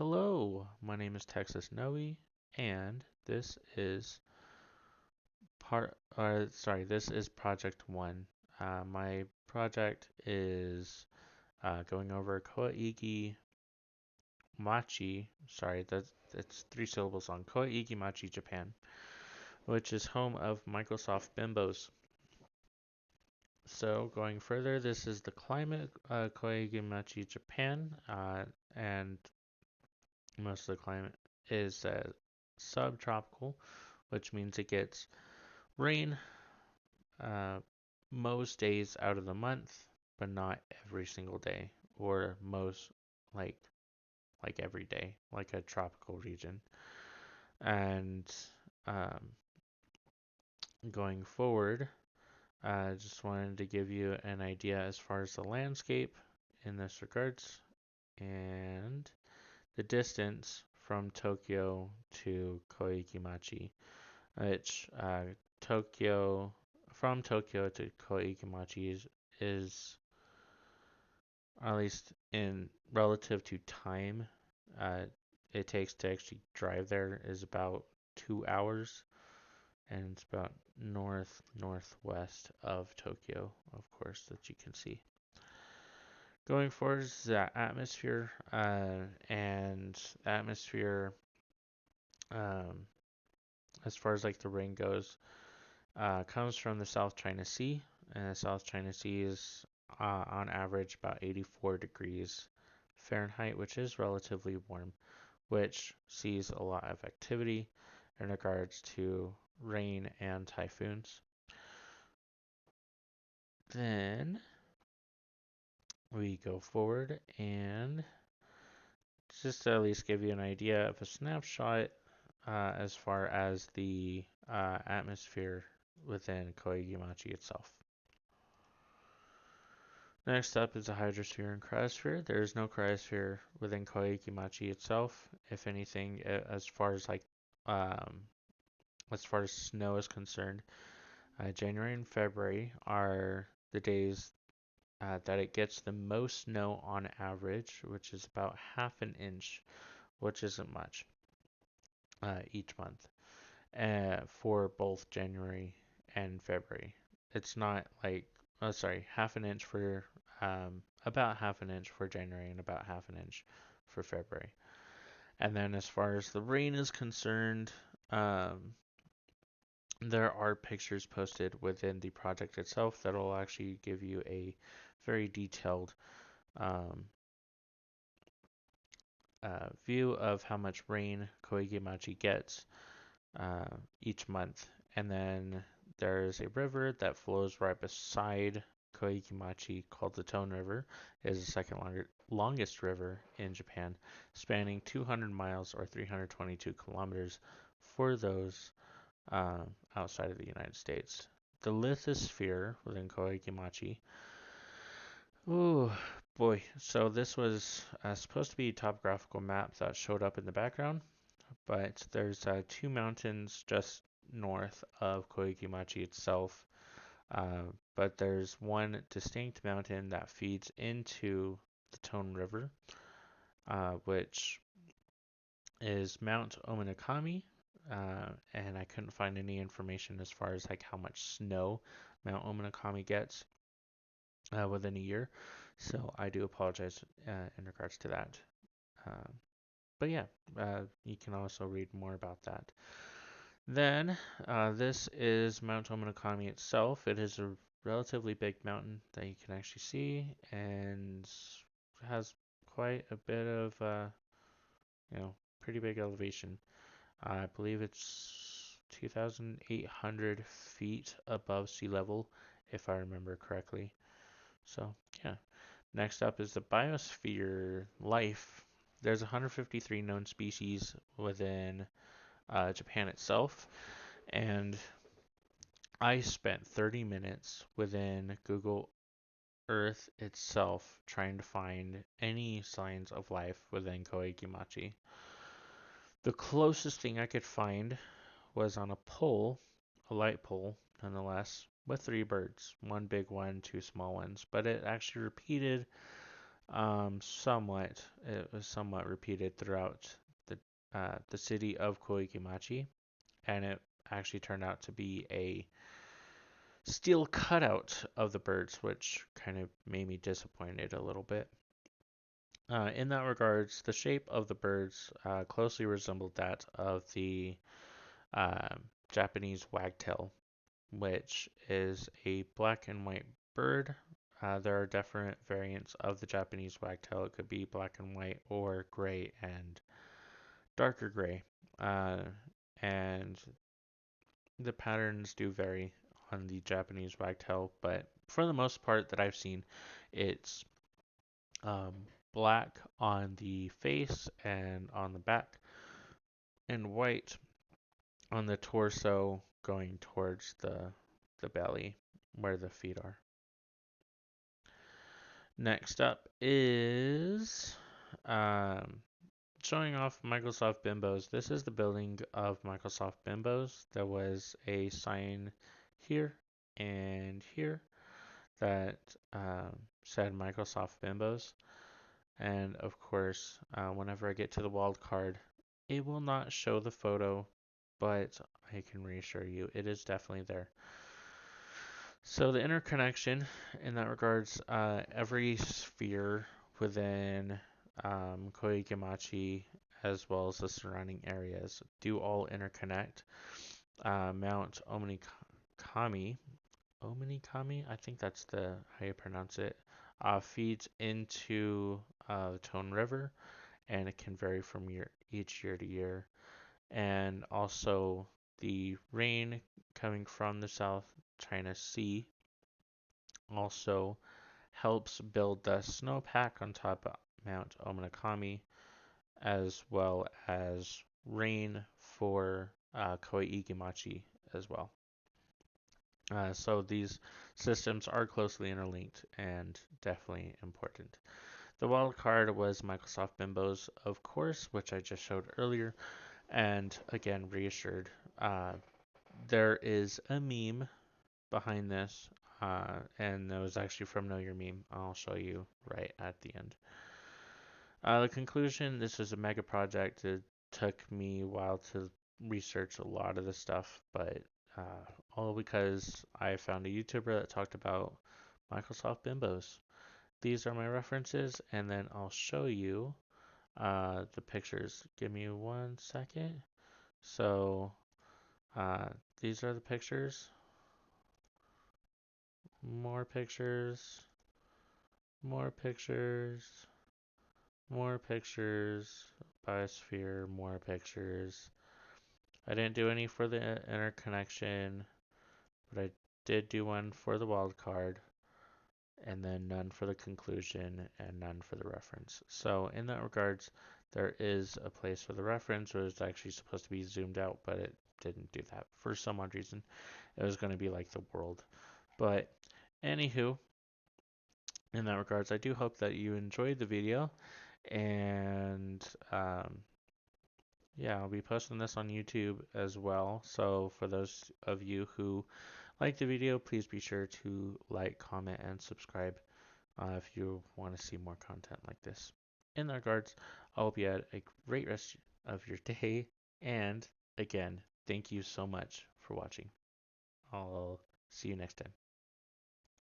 Hello, my name is Texas Noe, and this is Project One. My project is going over Koaigimachi. Sorry, that's three syllables long. Koaigimachi, Japan, which is home of Microsoft Binbows. So going further, this is the climate, Koaigimachi, Japan, and most of the climate is subtropical, which means it gets rain uh, most days out of the month, but not every single day, or most like every day, like a tropical region. And um, going forward, I just wanted to give you an idea as far as the landscape in this regards and the distance from Tokyo to Koigimachi, which Tokyo from Tokyo to Koigimachi is at least in relative to time, uh, it takes to actually drive there is about 2 hours, and it's about northwest of Tokyo, of course, that you can see. Going forward is the atmosphere, and atmosphere, um, as far as like the rain goes, comes from the South China Sea, and the South China Sea is on average about 84 degrees Fahrenheit, which is relatively warm, which sees a lot of activity in regards to rain and typhoons. Then we go forward and just to at least give you an idea of a snapshot as far as the atmosphere within Koigimachi itself. Next up is the hydrosphere and cryosphere. There is no cryosphere within Koaigimachi itself. If anything, um, as far as snow is concerned, January and February are the days that it gets the most snow on average, which is about half an inch, which isn't much each month for both January and February. It's not like, oh, sorry, half an inch for about half an inch for January and about half an inch for February. And then as far as the rain is concerned, um, there are pictures posted within the project itself that will actually give you a very detailed um, view of how much rain Koigimachi gets each month. And then there's a river that flows right beside Koigimachi called the Tone River. It is the longest river in Japan, spanning 200 miles or 322 kilometers for those outside of the United States. The lithosphere within Koigimachi. Ooh, boy. So this was supposed to be a topographical map that showed up in the background, but there's two mountains just north of Koigimachi itself. But there's one distinct mountain that feeds into the Tone River, which is Mount Ominakami. And I couldn't find any information as far as like how much snow Mount Ominakami gets within a year. So I do apologize in regards to that. Um, but yeah, you can also read more about that. Then, this is Mount Ominakami itself. It is a relatively big mountain that you can actually see and has quite a bit of, pretty big elevation. I believe it's 2,800 feet above sea level, if I remember correctly. So, yeah. Next up is the biosphere life. There's 153 known species within Japan itself, and I spent 30 minutes within Google Earth itself trying to find any signs of life within Koigimachi. The closest thing I could find was on a pole, a light pole nonetheless, with three birds, one big one, two small ones, but it actually repeated Somewhat. It was somewhat repeated throughout the city of Koaigimachi, and it actually turned out to be a steel cutout of the birds, which kind of made me disappointed a little bit. In that regards, the shape of the birds closely resembled that of the Japanese wagtail, which is a black and white bird. There are different variants of the Japanese wagtail. It could be black and white or gray and darker gray. Uh, and the patterns do vary on the Japanese wagtail, but for the most part that I've seen, it's um, black on the face and on the back, and white on the torso going towards the belly where the feet are. Next up is showing off Michaelsoft Binbows. This is the building of Microsoft Binbows. There was a sign here and here that said Microsoft Binbows. And of course, whenever I get to the wild card, it will not show the photo, but I can reassure you it is definitely there. So the interconnection in that regards, every sphere within Koaigimachi as well as the surrounding areas do all interconnect. Mount Ominikami, I think that's the how you pronounce it, feeds into the Tone River, and it can vary from each year to year. And also the rain coming from the South China Sea also helps build the snowpack on top of Mount Ominakami, as well as rain for Koaigimachi as well. So these systems are closely interlinked and definitely important. The wild card was Michaelsoft Binbows, of course, which I just showed earlier, and again reassured. There is a meme behind this, and that was actually from Know Your Meme. I'll show you right at the end. The conclusion, this is a mega project. It took me a while to research a lot of the stuff, but all because I found a YouTuber that talked about Microsoft Binbows. These are my references, and then I'll show you the pictures. Give me 1 second. So uh, these are the pictures. More pictures. More pictures. More pictures. Biosphere. More pictures. I didn't do any for the interconnection, but I did do one for the wildcard, and then none for the conclusion, and none for the reference. So in that regards, there is a place for the reference, where it's actually supposed to be zoomed out, but it didn't do that for some odd reason. It was going to be like the world. But anywho, in that regards, I do hope that you enjoyed the video, and yeah, I'll be posting this on YouTube as well. So for those of you who like the video, please be sure to like, comment, and subscribe if you want to see more content like this. In that regards, I hope you had a great rest of your day. And again, thank you so much for watching. I'll see you next time.